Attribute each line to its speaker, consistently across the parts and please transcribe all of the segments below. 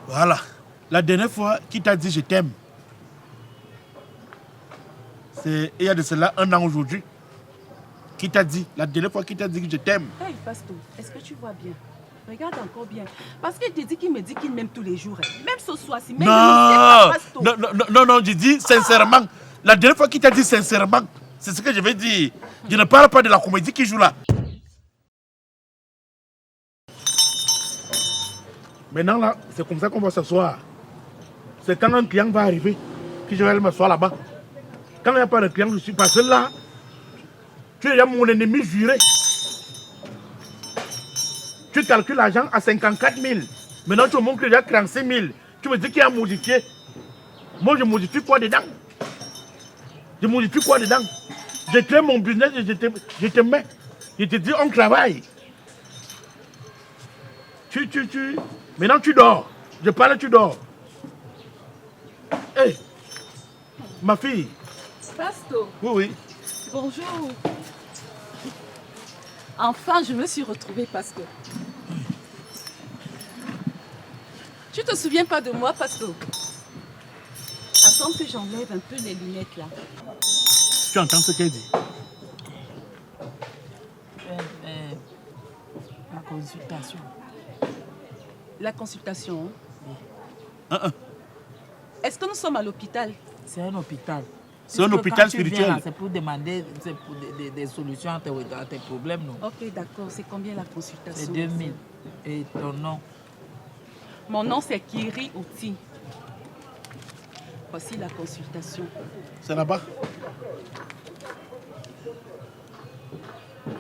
Speaker 1: Voilà. La dernière fois qui t'a dit je t'aime, c'est il y a de cela 1 an aujourd'hui. Qui t'a dit, la dernière fois qui t'a dit que je t'aime.
Speaker 2: Hey, Pasto, est-ce que tu vois bien? Regarde encore bien. Parce qu'il te dit qu'il me dit qu'il m'aime tous les jours. Même ce soir-ci, même
Speaker 1: Non,
Speaker 2: Pasto.
Speaker 1: non, je dis sincèrement. La dernière fois qu'il t'a dit sincèrement, c'est ce que je vais dire. Je ne parle pas de la comédie qui joue là. Maintenant là, c'est comme ça qu'on va s'asseoir. C'est quand un client va arriver que je vais aller m'asseoir là-bas. Quand il n'y a pas de client, je suis passé là. Tu es mon ennemi juré. Tu calcules l'argent à 54 000. Maintenant, tu me montres déjà 36 000. Tu me dis qu'il y a modifié. Moi, je modifie quoi dedans? Je modifie quoi dedans? Je crée mon business et je te mets. Je te dis, on travaille. Maintenant, tu dors. Je parle, tu dors. Hé, ma fille.
Speaker 2: Pasto.
Speaker 1: Oui.
Speaker 2: Bonjour. Enfin, je me suis retrouvée, Pasto. Tu te souviens pas de moi, Pasto? Attends que j'enlève un peu les lunettes là.
Speaker 1: Tu entends ce qu'elle dit?
Speaker 3: La consultation.
Speaker 2: La consultation.
Speaker 1: Hein?
Speaker 2: Est-ce que nous sommes à l'hôpital?
Speaker 3: C'est un hôpital.
Speaker 1: C'est un hôpital spirituel.
Speaker 3: C'est pour demander des solutions à tes problèmes. Non?
Speaker 2: Ok, d'accord. C'est combien la consultation?
Speaker 3: C'est 2000. Et ton nom?
Speaker 2: Mon nom, c'est Kiri Outi. Voici la consultation.
Speaker 1: C'est là-bas.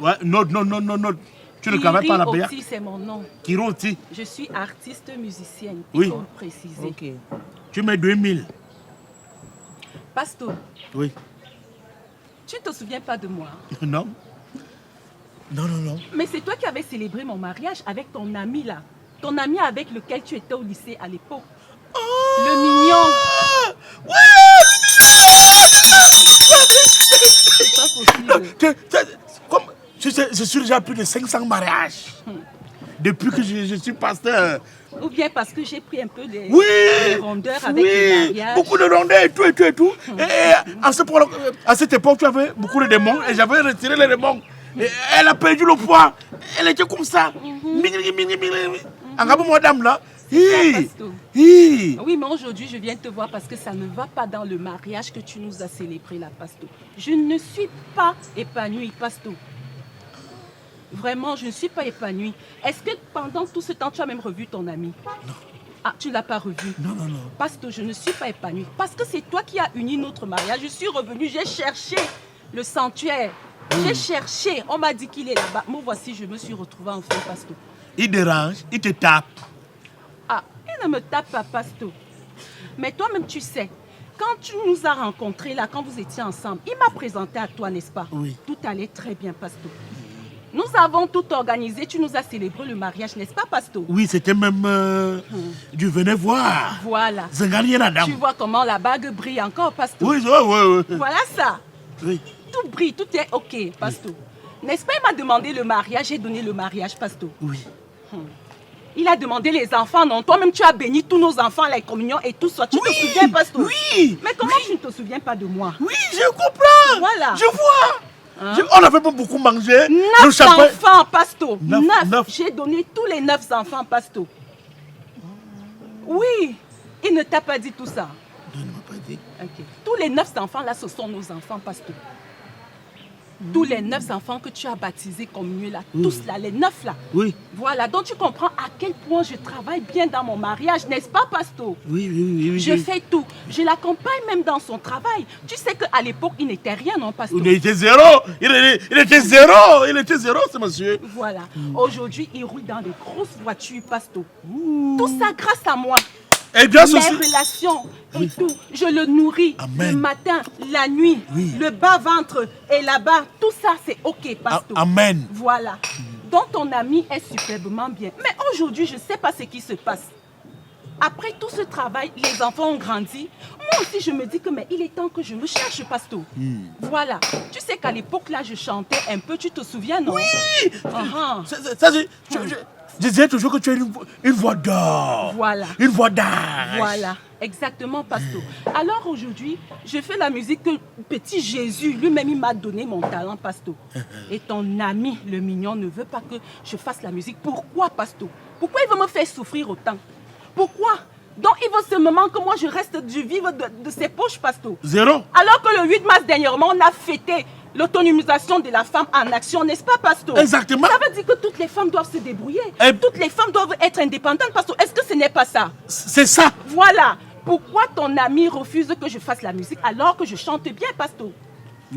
Speaker 1: Ouais, non. Tu ne travailles pas là-bas.
Speaker 2: Kiri Outi, c'est mon nom.
Speaker 1: Kiri Outi.
Speaker 2: Je suis artiste musicienne.
Speaker 1: Oui.
Speaker 2: Il faut le préciser.
Speaker 3: Ok.
Speaker 1: Tu mets 2000.
Speaker 2: Pasto,
Speaker 1: Oui.
Speaker 2: tu ne te souviens pas de moi?
Speaker 1: Non. Non.
Speaker 2: Mais c'est toi qui avais célébré mon mariage avec ton ami là. Ton ami avec lequel tu étais au lycée à l'époque.
Speaker 1: Oh,
Speaker 2: Le mignon. C'est pas possible.
Speaker 1: Je suis déjà plus de 500 mariages. Depuis que je suis pasteur.
Speaker 2: Ou bien parce que j'ai pris un peu les rondeurs avec
Speaker 1: oui,
Speaker 2: le mariage.
Speaker 1: beaucoup de rondeurs et tout. Et à cette époque, tu avais beaucoup de démons et j'avais retiré les démons. Et elle a perdu le poids. Elle était comme ça. Encore moi, dame là.
Speaker 2: Oui, mais aujourd'hui, je viens te voir parce que ça ne va pas dans le mariage que tu nous as célébré là, Pasto. Je ne suis pas épanouie, Pasto. Vraiment, je ne suis pas épanouie. Est-ce que pendant tout ce temps, tu as même revu ton ami?
Speaker 1: Non.
Speaker 2: Ah, tu ne l'as pas revu?
Speaker 1: Non.
Speaker 2: Pasto, je ne suis pas épanouie. Parce que c'est toi qui as uni notre mariage. Je suis revenue, j'ai cherché le sanctuaire. J'ai cherché. On m'a dit qu'il est là-bas. Moi, voici, je me suis retrouvée enfin, Pasto.
Speaker 1: Il dérange, il te tape.
Speaker 2: Ah, il ne me tape pas, Pasto. Mais toi-même, tu sais, quand tu nous as rencontrés là, quand vous étiez ensemble, il m'a présenté à toi, n'est-ce pas?
Speaker 1: Oui.
Speaker 2: Tout allait très bien, Pasto. Nous avons tout organisé, tu nous as célébré le mariage, n'est-ce pas, Pasto?
Speaker 1: Oui, c'était même... Tu venais voir.
Speaker 2: Voilà.
Speaker 1: Tu
Speaker 2: vois comment la bague brille encore, Pasto?
Speaker 1: Oui.
Speaker 2: Voilà ça.
Speaker 1: Oui.
Speaker 2: Tout brille, tout est OK, Pasto. Oui. N'est-ce pas, il m'a demandé le mariage, j'ai donné le mariage, Pasto.
Speaker 1: Oui.
Speaker 2: Il a demandé les enfants, non? Toi-même, tu as béni tous nos enfants, les communions et tout ça. Tu te souviens, Pasto?
Speaker 1: Oui.
Speaker 2: Mais comment tu ne te souviens pas de moi?
Speaker 1: Oui, je comprends.
Speaker 2: Voilà.
Speaker 1: Je vois. On n'avait pas beaucoup mangé.
Speaker 2: 9 enfants, Pasto.
Speaker 1: 9.
Speaker 2: J'ai donné tous les 9 enfants, Pasto. Oui. Il ne t'a pas dit tout ça?
Speaker 1: Non, il ne m'a pas dit.
Speaker 2: Okay. Tous les 9 enfants là, ce sont nos enfants, Pasto. Tous les 9 enfants que tu as baptisés comme mieux là, tous là, les 9 là.
Speaker 1: Oui.
Speaker 2: Voilà, donc tu comprends à quel point je travaille bien dans mon mariage, n'est-ce pas, Pasto?
Speaker 1: Oui.
Speaker 2: Je fais tout. Je l'accompagne même dans son travail. Tu sais qu'à l'époque, il n'était rien, non, Pasto?
Speaker 1: Il était zéro. Il était zéro, ce monsieur.
Speaker 2: Voilà. Aujourd'hui, il roule dans des grosses voitures, Pasto. Tout ça grâce à moi.
Speaker 1: Et grâce
Speaker 2: mes
Speaker 1: aussi.
Speaker 2: relations et tout, je le nourris.
Speaker 1: Amen.
Speaker 2: Le matin, la nuit, le bas-ventre et là-bas, tout ça c'est OK, Pasto.
Speaker 1: Amen.
Speaker 2: Voilà. Donc ton ami est superbement bien. Mais aujourd'hui, je ne sais pas ce qui se passe. Après tout ce travail, les enfants ont grandi. Moi aussi, je me dis que mais il est temps que je me cherche, Pasto. Voilà. Tu sais qu'à l'époque, là, je chantais un peu. Tu te souviens, non?
Speaker 1: Oui. Je disais toujours que tu as une voix d'or.
Speaker 2: Voilà.
Speaker 1: Une voix d'âge.
Speaker 2: Voilà, exactement, pasteur. Alors aujourd'hui, je fais la musique que petit Jésus, lui-même, il m'a donné mon talent, pasteur. Et ton ami, le mignon, ne veut pas que je fasse la musique. Pourquoi, pasteur? Pourquoi il veut me faire souffrir autant? Pourquoi? Donc il veut seulement que moi je reste du vivre de ses poches, pasteur.
Speaker 1: Zéro.
Speaker 2: Alors que le 8 mars dernièrement, on a fêté l'autonomisation de la femme en action, n'est-ce pas, pasteur?
Speaker 1: Exactement.
Speaker 2: Ça veut dire que toutes les femmes doivent se débrouiller.
Speaker 1: Et-
Speaker 2: Toutes les femmes doivent être indépendantes, pasteur. Est-ce que ce n'est pas ça?
Speaker 1: C'est ça.
Speaker 2: Voilà. Pourquoi ton ami refuse que je fasse la musique alors que je chante bien, pasteur?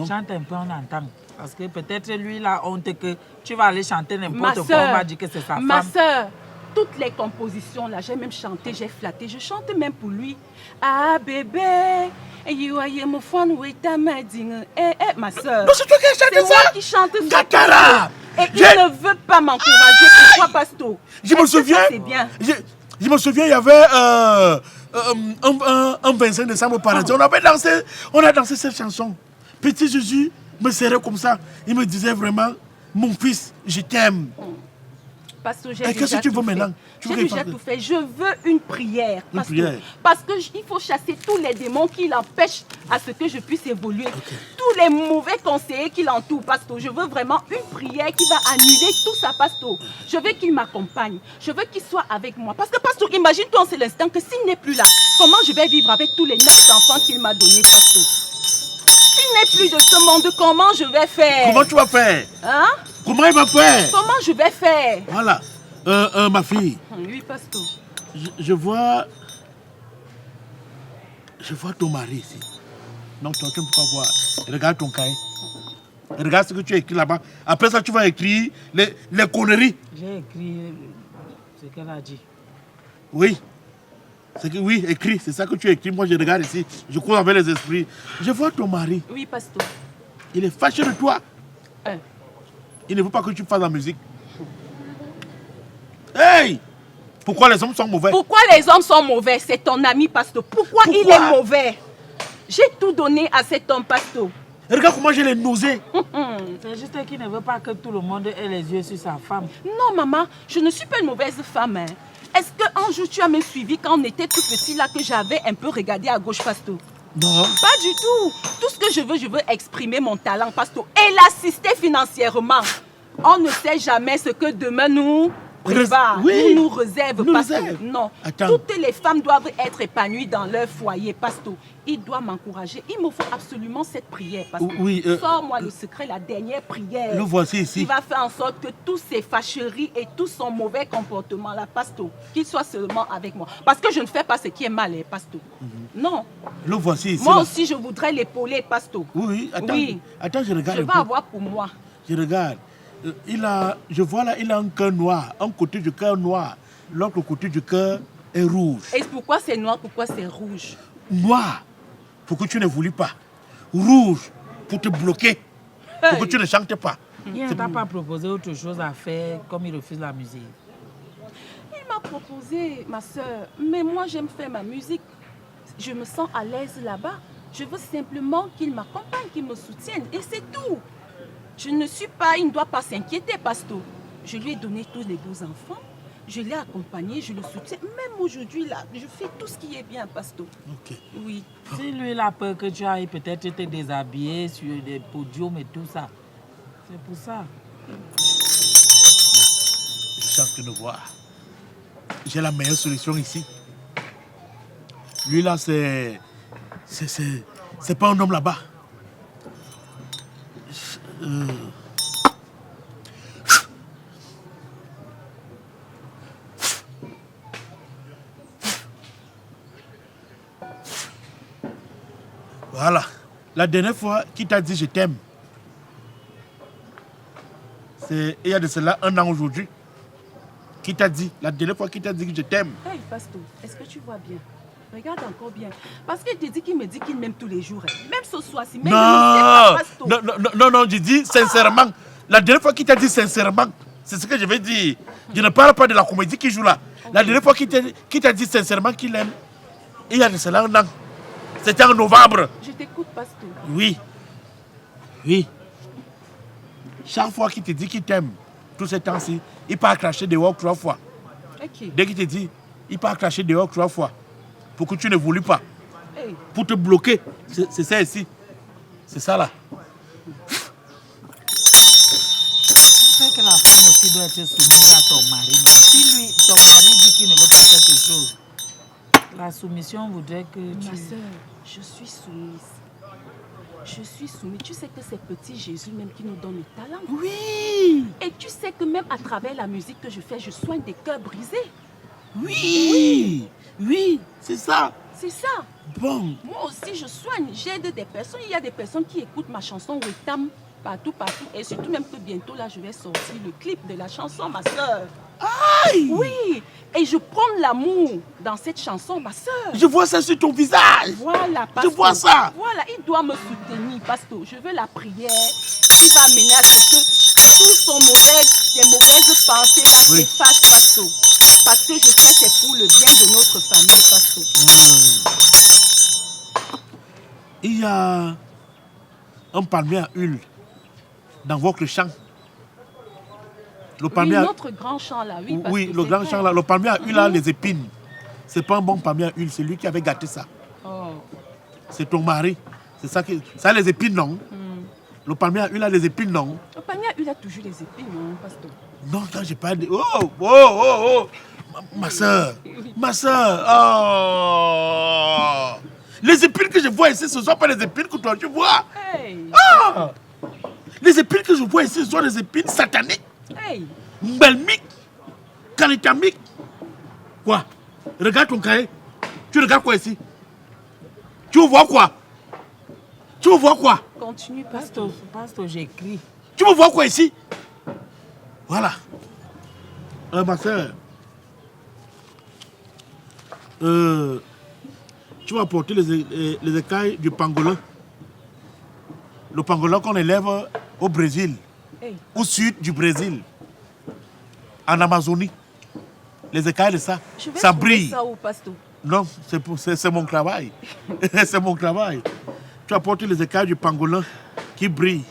Speaker 3: Chante un peu, on entend. Parce que peut-être lui, il a honte que tu vas aller chanter
Speaker 2: Ma
Speaker 3: n'importe quoi. On va
Speaker 2: soeur,
Speaker 3: dire que c'est sa
Speaker 2: ma
Speaker 3: femme.
Speaker 2: soeur, toutes les compositions là, j'ai même chanté, j'ai flatté, je chante même pour lui. Ah bébé, you are mon fan with ma soeur.
Speaker 1: Non, c'est toi qui as chanté
Speaker 2: C'est moi
Speaker 1: ça.
Speaker 2: qui chante ça.
Speaker 1: Gatara.
Speaker 2: Et il ne veut pas m'encourager. Pourquoi, pasteur?
Speaker 1: Je me
Speaker 2: Est-ce que
Speaker 1: souviens.
Speaker 2: ça, c'est bien.
Speaker 1: Je me souviens, il y avait un 25 décembre au paradis. On a dansé cette chanson. Petit Jésus me serrait comme ça. Il me disait vraiment, mon fils, je t'aime.
Speaker 2: Pasteur, j'ai
Speaker 1: Et qu'est-ce que tu veux
Speaker 2: tout fait.
Speaker 1: maintenant? Tu veux
Speaker 2: J'ai
Speaker 1: qu'il
Speaker 2: déjà
Speaker 1: fasse-
Speaker 2: tout fait. Je veux une prière.
Speaker 1: Une
Speaker 2: pasteur.
Speaker 1: prière.
Speaker 2: Parce qu'il faut chasser tous les démons qui l'empêchent à ce que je puisse évoluer. Tous les mauvais conseillers qui l'entourent, pasteur. Je veux vraiment une prière qui va annuler tout ça, pasteur. Je veux qu'il m'accompagne. Je veux qu'il soit avec moi. Parce que, pasteur, imagine-toi en cet instant que s'il n'est plus là, comment je vais vivre avec tous les 9 enfants qu'il m'a donnés, pasteur? S'il n'est plus de ce monde, comment je vais faire?
Speaker 1: Comment tu vas faire?
Speaker 2: Hein?
Speaker 1: Comment il va faire?
Speaker 2: Comment je vais faire?
Speaker 1: Voilà. Ma fille,
Speaker 2: Oui, pasteur.
Speaker 1: je vois ton mari ici. Non, toi, tu ne peux pas voir. Regarde ton cahier. Regarde ce que tu as écrit là-bas. Après ça, tu vas écrire les conneries.
Speaker 3: J'ai écrit ce qu'elle a dit.
Speaker 1: Oui. Oui, écrit. C'est ça que tu as écrit. Moi, je regarde ici. Je cours avec les esprits. Je vois ton mari.
Speaker 2: Oui, pasteur.
Speaker 1: Il est fâché de toi.
Speaker 2: Hein.
Speaker 1: Il ne veut pas que tu fasses la musique. Hey! Pourquoi les hommes sont mauvais?
Speaker 2: Pourquoi les hommes sont mauvais? C'est ton ami, pasteur. Pourquoi il
Speaker 1: Pourquoi?
Speaker 2: est mauvais? J'ai tout donné à cet homme, pasteur.
Speaker 1: Regarde comment j'ai les nausées.
Speaker 3: C'est juste qu'il ne veut pas que tout le monde ait les yeux sur sa femme.
Speaker 2: Non, maman, je ne suis pas une mauvaise femme. Hein. Est-ce qu'un jour tu as me suivi quand on était tout petit là que j'avais un peu regardé à gauche, pasteur?
Speaker 1: Non.
Speaker 2: Pas du tout. Tout ce que je veux exprimer mon talent, pasteur, et l'assister financièrement. On ne sait jamais ce que demain nous prépare,
Speaker 1: Oui.
Speaker 2: nous réserve,
Speaker 1: Nous
Speaker 2: pasteur.
Speaker 1: réserve.
Speaker 2: Non.
Speaker 1: Attends.
Speaker 2: Toutes les femmes doivent être épanouies dans leur foyer, pasteur. Il doit m'encourager. Il me faut absolument cette prière, pasteur.
Speaker 1: Oui,
Speaker 2: Sors-moi le secret, la dernière prière.
Speaker 1: Le voici ici.
Speaker 2: Il va faire en sorte que tous ces fâcheries et tout son mauvais comportement, là, pasteur, qu'il soit seulement avec moi. Parce que je ne fais pas ce qui est mal, hein, pasteur. Non.
Speaker 1: Le voici ici.
Speaker 2: Moi
Speaker 1: là.
Speaker 2: aussi, je voudrais l'épauler, pasteur.
Speaker 1: Oui, attends.
Speaker 2: Oui.
Speaker 1: Attends, je regarde
Speaker 2: Je
Speaker 1: un
Speaker 2: vais
Speaker 1: peu.
Speaker 2: avoir pour moi.
Speaker 1: Je regarde. Je vois là, il a un cœur noir. Un côté du cœur noir. L'autre côté du cœur est rouge.
Speaker 2: Et pourquoi c'est noir, pourquoi c'est rouge?
Speaker 1: Noir, pour que tu ne voulais pas. Rouge, pour te bloquer. Pour que tu ne chantes pas.
Speaker 3: Il ne t'a pas proposé autre chose à faire comme il refuse la musique.
Speaker 2: Il m'a proposé, ma soeur, mais moi j'aime faire ma musique. Je me sens à l'aise là-bas. Je veux simplement qu'il m'accompagne, qu'il me soutienne. Et c'est tout. Je ne suis pas, il ne doit pas s'inquiéter, pasteur. Je lui ai donné tous les beaux enfants. Je l'ai accompagné, je le soutiens. Même aujourd'hui, là, je fais tout ce qui est bien, pasteur.
Speaker 1: Ok.
Speaker 2: Oui.
Speaker 3: Si lui, il a peur que tu ailles peut-être te déshabiller sur des podiums et tout ça. C'est pour ça.
Speaker 1: Je suis en train de voir. J'ai la meilleure solution ici. Lui là, c'est pas un homme là-bas. Voilà. La dernière fois qu'il t'a dit je t'aime, c'est il y a de cela 1 an aujourd'hui. Qui t'a dit, la dernière fois qu'il t'a dit que je t'aime.
Speaker 2: Hey, pasteur, est-ce que tu vois bien? Regarde encore bien. Parce qu'il te dit qu'il me dit qu'il m'aime tous les jours. Hein. Même ce soir-ci. Même
Speaker 1: Non, non, je dis sincèrement. La dernière fois qu'il t'a dit sincèrement, c'est ce que je vais dire. Je ne parle pas de la comédie qui joue là. Okay. La dernière fois qu'il t'a dit sincèrement qu'il aime, il y a de cela 1 an. C'était en novembre.
Speaker 2: Je t'écoute, pasteur.
Speaker 1: Oui. Oui. Chaque fois qu'il te dit qu'il t'aime, tout ce temps-ci, il part cracher dehors 3 fois.
Speaker 2: Ok.
Speaker 1: Dès qu'il te dit, il part cracher dehors 3 fois. Pour que tu ne voulais pas.
Speaker 2: Hey.
Speaker 1: Pour te bloquer. C'est ça ici. C'est ça là.
Speaker 3: C'est que la femme aussi doit être soumise à ton mari. Non? Si lui, ton mari dit qu'il ne veut pas quelque chose, la soumission voudrait que
Speaker 2: Ma
Speaker 3: tu...
Speaker 2: soeur, je suis soumise. Je suis soumise. Tu sais que c'est petit Jésus même qui nous donne le talent.
Speaker 3: Oui,
Speaker 2: Et tu sais que même à travers la musique que je fais, je soigne des cœurs brisés.
Speaker 3: oui, oui, c'est ça.
Speaker 2: C'est ça.
Speaker 3: Bon,
Speaker 2: Moi aussi, je soigne. J'aide des personnes. Il y a des personnes qui écoutent ma chanson Wetam partout, partout. Et surtout même que bientôt, là, je vais sortir le clip de la chanson, ma soeur.
Speaker 3: aïe,
Speaker 2: Oui. Et je prends l'amour dans cette chanson, ma soeur.
Speaker 1: Je vois ça sur ton visage.
Speaker 2: Voilà, pasteur.
Speaker 1: Je vois ça.
Speaker 2: Voilà, il doit me soutenir, pasteur. Je veux la prière qui va mener à ce que tes mauvaises pensées là
Speaker 1: Oui.
Speaker 2: s'effacent, pasteur. Parce que je sais que c'est pour le bien de notre famille, pasteur.
Speaker 1: Il y a un palmier à huile dans votre champ. Le
Speaker 2: Oui,
Speaker 1: palmier à...
Speaker 2: notre grand champ là, oui.
Speaker 1: Oui,
Speaker 2: pasteur,
Speaker 1: le
Speaker 2: c'est
Speaker 1: grand
Speaker 2: vrai.
Speaker 1: champ là. Le palmier à huile a les épines. C'est pas un bon palmier à huile, c'est lui qui avait gâté ça.
Speaker 2: Oh.
Speaker 1: C'est ton mari. C'est ça qui... Ça a les épines, non? Le palmier à huile a les épines, non?
Speaker 2: Le panier, il a toujours les épines, non, pasteur.
Speaker 1: Non, quand j'ai pas dit... Oh, oh, oh, oh. Ma soeur. Ma soeur. Oh. Les épines que je vois ici, ce ne sont pas les épines que toi tu vois.
Speaker 2: Hey,
Speaker 1: Ah. Les épines que je vois ici, ce sont des épines sataniques,
Speaker 2: hey.
Speaker 1: mbelmiques, caritamiques. Quoi? Regarde ton cahier. Tu regardes quoi ici? Tu vois quoi? Tu veux voir quoi?
Speaker 2: Continue, pasteur.
Speaker 3: pasteur, j'écris.
Speaker 1: Tu veux voir quoi ici? Voilà. Ma soeur. Tu vas apporter les écailles du pangolin. Le pangolin qu'on élève au Brésil,
Speaker 2: Hey.
Speaker 1: au sud du Brésil, en Amazonie. Les écailles de ça,
Speaker 2: Je vais
Speaker 1: ça
Speaker 2: trouver
Speaker 1: brille.
Speaker 2: ça où, pasteur?
Speaker 1: Non, c'est mon travail. C'est mon travail. Tu apportes les écailles du pangolin qui brillent.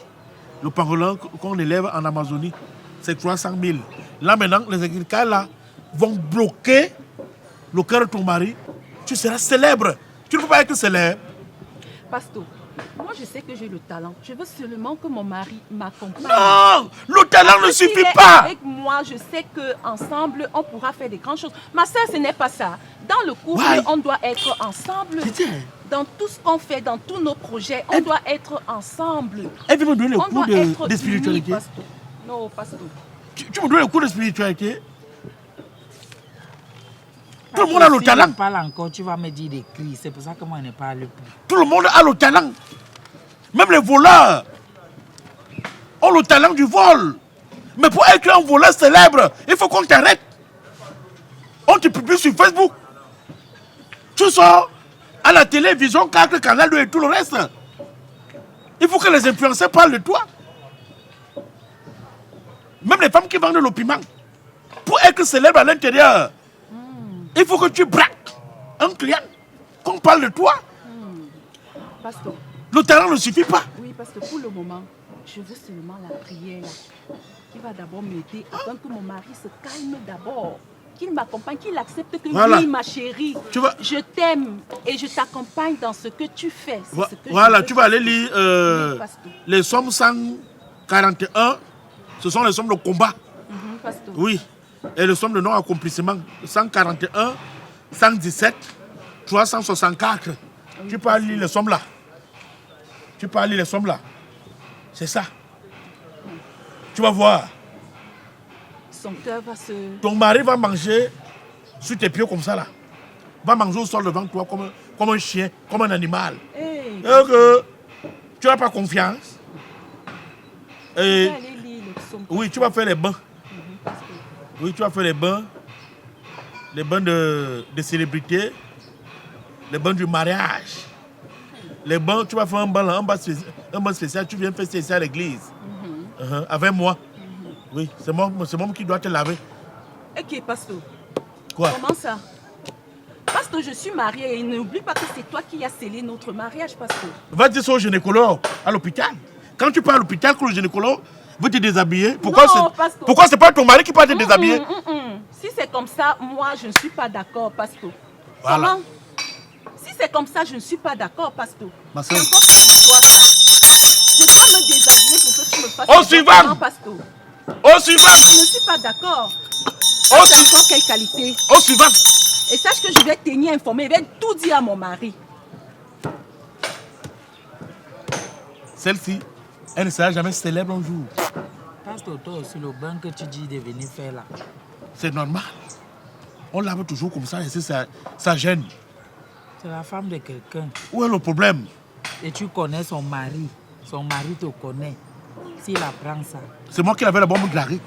Speaker 1: Le pangolin qu'on élève en Amazonie, c'est 300 000. Là maintenant, les écailles là vont bloquer le cœur de ton mari. Tu seras célèbre. Tu ne peux pas être célèbre.
Speaker 2: Pasteur, moi je sais que j'ai le talent. Je veux seulement que mon mari m'accompagne.
Speaker 1: Non, le talent ne
Speaker 2: S'il
Speaker 1: suffit
Speaker 2: est
Speaker 1: pas.
Speaker 2: avec moi, je sais qu'ensemble, on pourra faire des grandes choses. Ma soeur, ce n'est pas ça. Dans le couple,
Speaker 1: Ouais.
Speaker 2: on doit être ensemble.
Speaker 1: Putain.
Speaker 2: Dans tout ce qu'on fait, dans tous nos projets, on doit être ensemble.
Speaker 1: Elle veut me donner le
Speaker 2: On
Speaker 1: cours
Speaker 2: doit être
Speaker 1: de spiritualité.
Speaker 2: unis, pasteur. Non, pasteur.
Speaker 1: Tu me donnes le cours de spiritualité. Tout le monde a le
Speaker 3: Si
Speaker 1: talent.
Speaker 3: je parle encore, tu vas me dire des cris. C'est pour ça que moi, je ne parle plus.
Speaker 1: Tout le monde a le talent. Même les voleurs ont le talent du vol. Mais pour être un voleur célèbre, il faut qu'on t'arrête. On te publie sur Facebook. Tu sors à la télévision, 4 canaux et tout le reste. Il faut que les influenceurs parlent de toi. Même les femmes qui vendent le piment. Pour être célèbre à l'intérieur, il faut que tu braques un client, qu'on parle de toi.
Speaker 2: Pasteur,
Speaker 1: Le talent ne suffit pas.
Speaker 2: oui, parce que pour le moment, je veux seulement la prière là, qui va d'abord m'aider afin que mon mari se calme d'abord. Qu'il m'accompagne, qu'il accepte que
Speaker 1: Voilà.
Speaker 2: oui, ma chérie,
Speaker 1: Tu vas-
Speaker 2: je t'aime et je t'accompagne dans ce que tu fais. C'est ce que je
Speaker 1: Voilà,
Speaker 2: veux.
Speaker 1: tu vas aller lire
Speaker 2: Oui, pasteur.
Speaker 1: les sommes 141. Ce sont les sommes de combat.
Speaker 2: Pasteur.
Speaker 1: Oui. Et les sommes de non-accomplissement. 141, 117, 364. Tu peux aller lire les sommes là. Tu peux aller lire les sommes là. C'est ça. Tu vas voir.
Speaker 2: Son cœur va se...
Speaker 1: Ton mari va manger sur tes pieds comme ça là. Va manger au sol devant toi comme un chien, comme un animal.
Speaker 2: Hey,
Speaker 1: Et que tu n'as pas confiance.
Speaker 2: je
Speaker 1: Et
Speaker 2: vais aller lire le psaume.
Speaker 1: oui, tu vas faire les bains.
Speaker 2: Pasteur.
Speaker 1: Oui, tu vas faire les bains de célébrité, les bains du mariage. Les bains, tu vas faire un bain là, un bain spécial, tu viens faire ça à l'église. Avec moi. Oui, c'est moi qui dois te laver.
Speaker 2: Ok, pasteur.
Speaker 1: Quoi?
Speaker 2: Comment ça? Pasteur, je suis mariée et n'oublie pas que c'est toi qui as scellé notre mariage, pasteur.
Speaker 1: Va dire ça au gynécologue à l'hôpital. Quand tu pars à l'hôpital, que le gynécologue veut te déshabiller.
Speaker 2: Non, pasteur.
Speaker 1: Pourquoi c'est pas ton mari qui peut te déshabiller?
Speaker 2: Si c'est comme ça, moi, je ne suis pas d'accord, pasteur.
Speaker 1: Voilà.
Speaker 2: Comment? Si c'est comme ça, je ne suis pas d'accord, pasteur.
Speaker 1: Ma soeur.
Speaker 2: C'est encore pire de toi, ça. Je dois me déshabiller pour que tu me fasses...
Speaker 1: Au suivant!
Speaker 2: Non, pasteur.
Speaker 1: Au suivant!
Speaker 2: Je ne suis pas d'accord.
Speaker 1: Au
Speaker 2: C'est encore quelle qualité?
Speaker 1: Au suivant!
Speaker 2: Et sache que je vais tenir informé, je vais tout dire à mon mari.
Speaker 1: Celle-ci, elle ne sera jamais célèbre un jour.
Speaker 3: Pasteur, toi aussi, le bain que tu dis de venir faire là.
Speaker 1: C'est normal. On lave toujours comme ça et ça gêne.
Speaker 3: C'est la femme de quelqu'un.
Speaker 1: Où est le problème?
Speaker 3: Et tu connais son mari. Son mari te connaît. S'il apprend ça.
Speaker 1: C'est moi qui l'avais la bombe de l'arrêt.